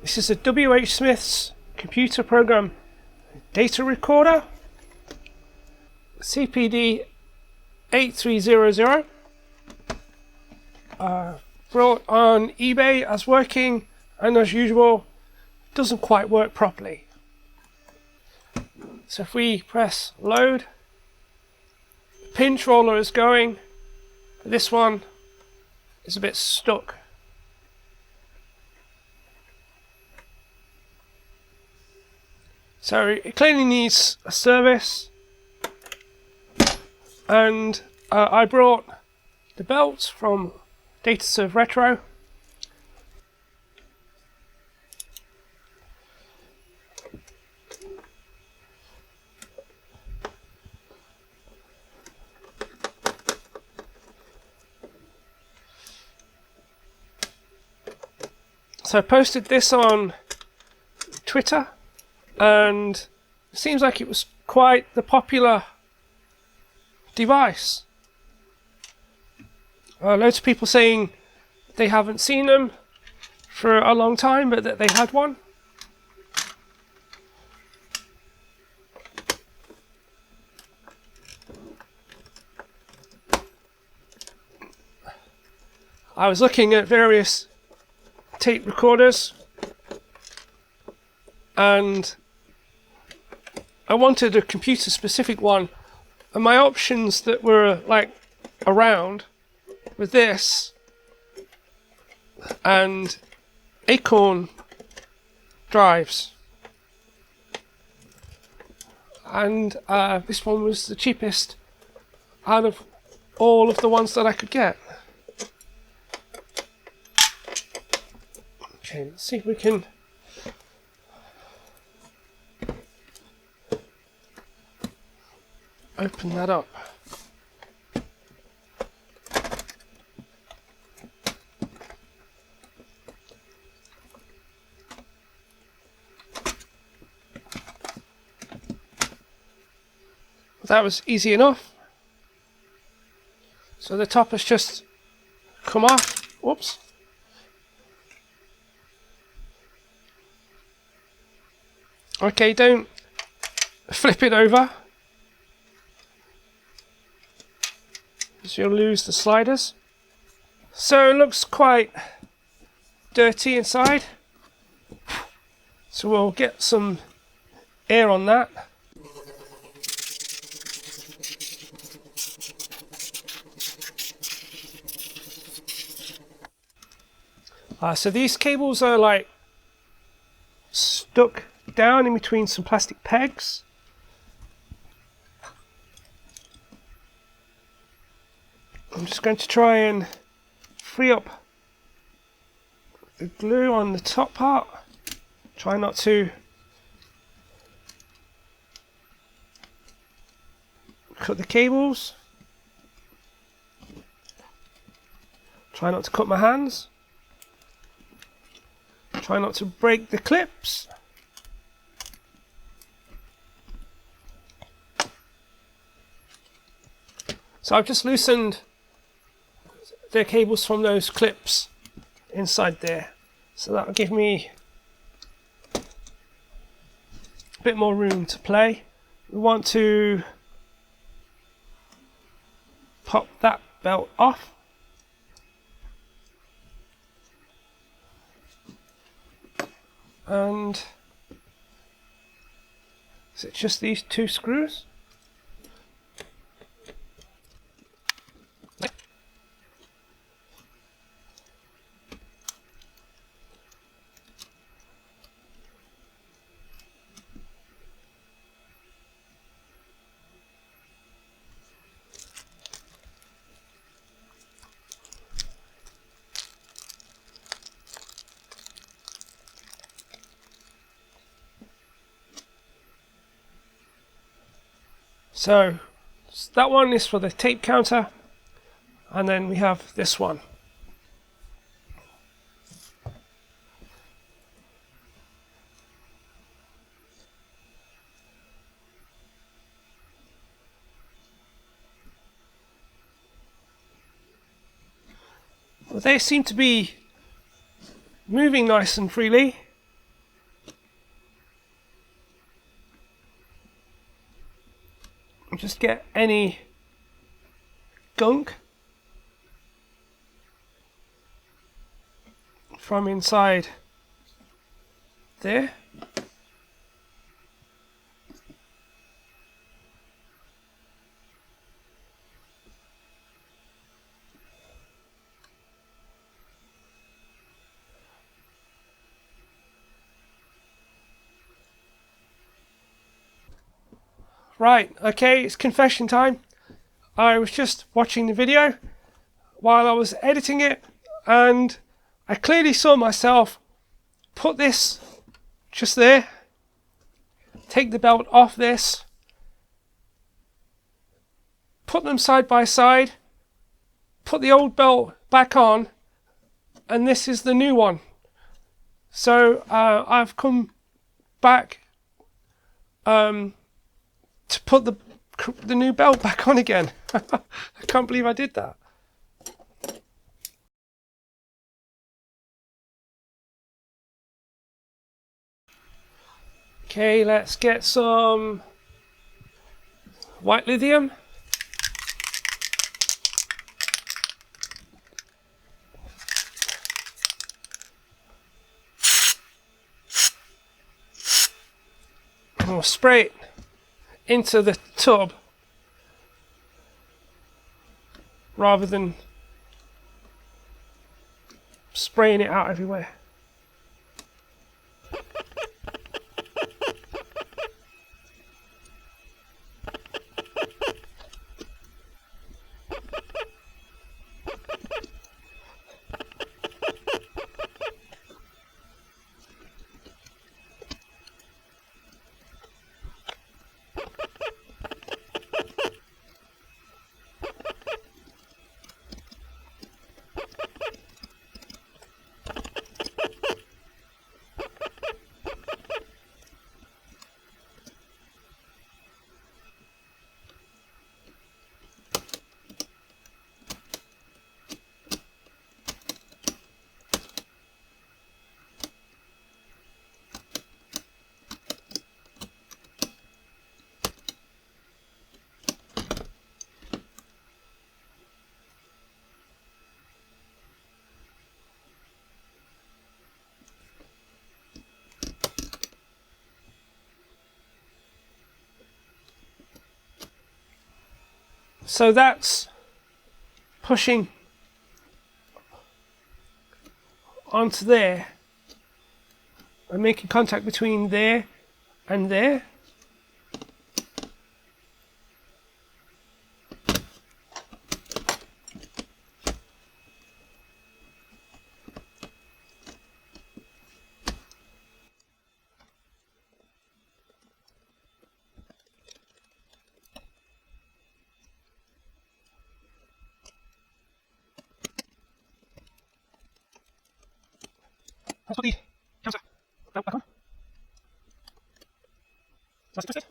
This is a WHSmith's computer program data recorder, CPD8300, brought on eBay as working, and as usual doesn't quite work properly. So if we press load, the pinch roller is going, but this one is a bit stuck. So it clearly needs a service, and I brought the belt from DataServe Retro. So I posted this on Twitter, and it seems like it was quite the popular device. Loads of people saying they haven't seen them for a long time, but that they had one. I was looking at various tape recorders, and I wanted a computer specific one, and my options that were like around were this and Acorn drives, and this one was the cheapest out of all of the ones that I could get. Okay, let's see if we can open that up. That was easy enough. So the top has just come off. Whoops. Okay, don't flip it over, because you'll lose the sliders. So it looks quite dirty inside, so we'll get some air on that. So these cables are like stuck down in between some plastic pegs. I'm just going to try and free up the glue on the top part. Try not to cut the cables. Try not to cut my hands. Try not to break the clips. So I've just loosened the cables from those clips inside there. So that'll give me a bit more room to play. We want to pop that belt off. And is it just these two screws? So that one is for the tape counter, and then we have this one. Well, they seem to be moving nice and freely. just get any gunk from inside there. Right, okay, it's confession time. I was just watching the video while I was editing it, and I clearly saw myself put this just there, take the belt off this, put them side by side, put the old belt back on, and this is the new one. So I've come back to put the new belt back on again. I can't believe I did that. Okay, let's get some white lithium. And we'll spray it into the tub rather than spraying it out everywhere. So that's pushing onto there and making contact between there and there. Let's put the counter belt back on. Nice and twisted.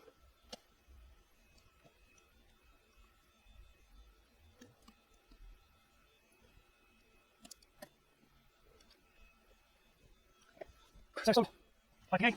So some IPA.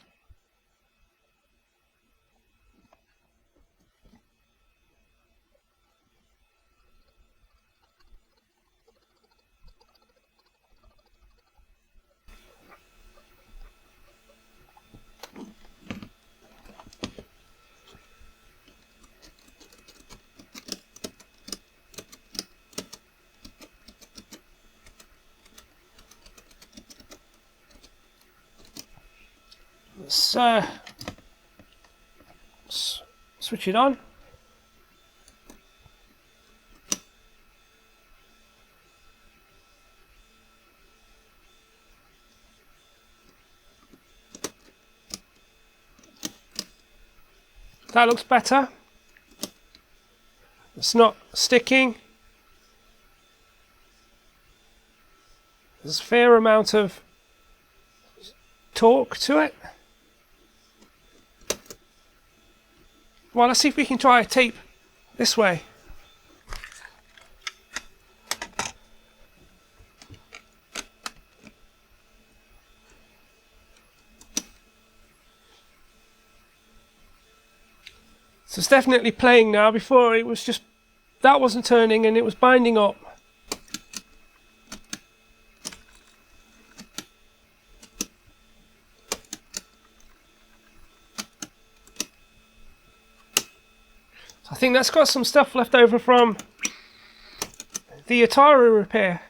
Let's switch it on. That looks better. It's not sticking. There's a fair amount of torque to it. Well, let's see if we can try a tape this way. So it's definitely playing now. Before it was just, that wasn't turning and it was binding up. So I think that's got some stuff left over from the Atari repair.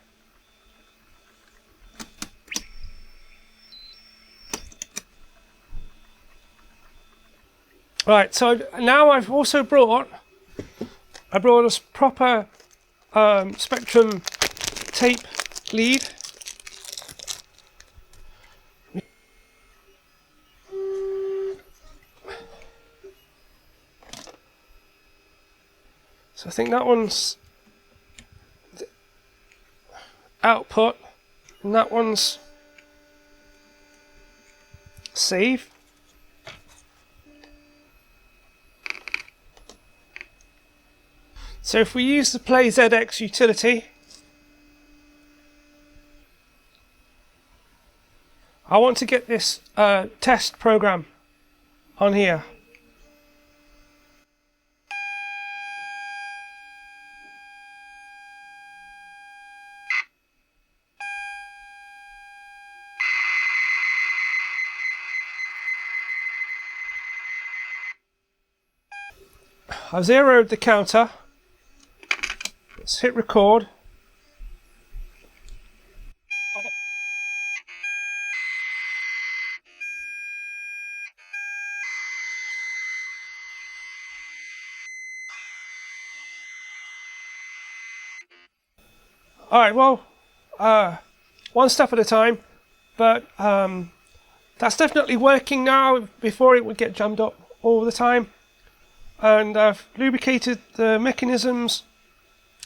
Right, so now I've also brought a proper Spectrum tape lead. So I think that one's output and that one's save. So if we use the Play ZX utility, I want to get this test program on here. I've zeroed the counter. Let's hit record. Alright, well, one step at a time, but that's definitely working now. Before it would get jammed up all the time. And I've lubricated the mechanisms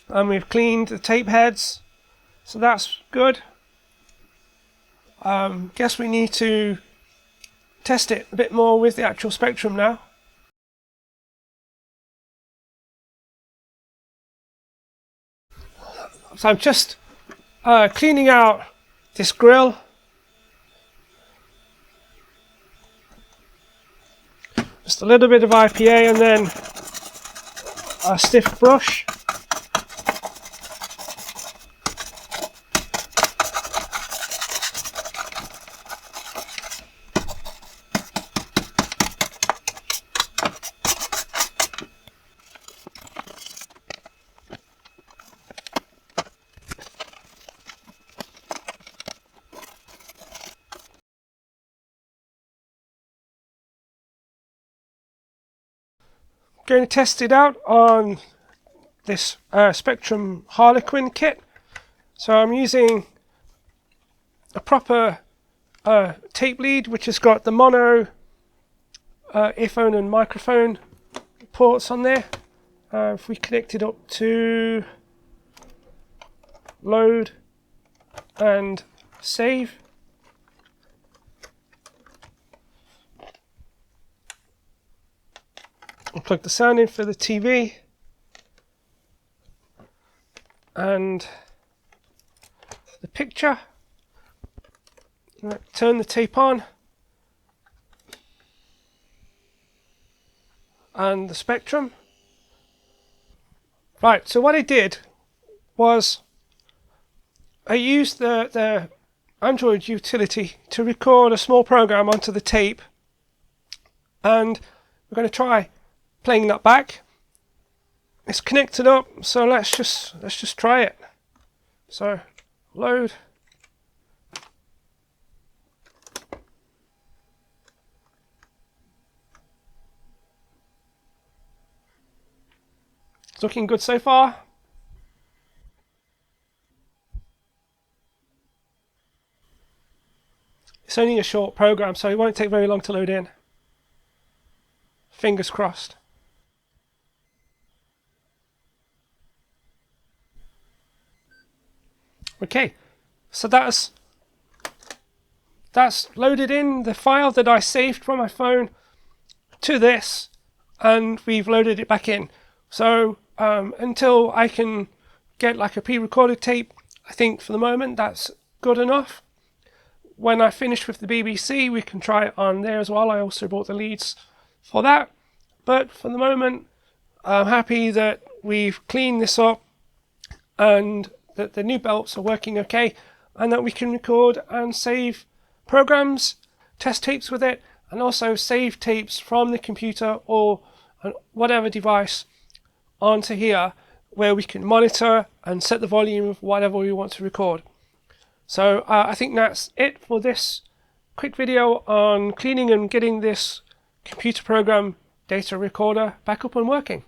and we've cleaned the tape heads, so that's good. Guess we need to test it a bit more with the actual Spectrum now. So I'm just cleaning out this grill. Just a little bit of IPA and then a stiff brush. Going to test it out on this Spectrum Harlequin kit. So I'm using a proper tape lead which has got the mono earphone and microphone ports on there. If we connect it up to load and save, I'll plug the sound in for the TV and the picture. Turn the tape on and the Spectrum. Right, so what I did was I used the Android utility to record a small program onto the tape, and we're going to try playing that back. It's connected up, so let's just try it. So load. It's looking good so far. It's only a short program, so it won't take very long to load in. Fingers crossed. Okay, so that's loaded in the file that I saved from my phone to this, and we've loaded it back in. So until I can get like a pre-recorded tape, I think for the moment that's good enough. When I finish with the BBC, we can try it on there as well. I also bought the leads for that. But for the moment, I'm happy that we've cleaned this up and that the new belts are working okay, and that we can record and save programs, test tapes with it, and also save tapes from the computer or whatever device onto here, where we can monitor and set the volume of whatever we want to record. So I think that's it for this quick video on cleaning and getting this computer program data recorder back up and working.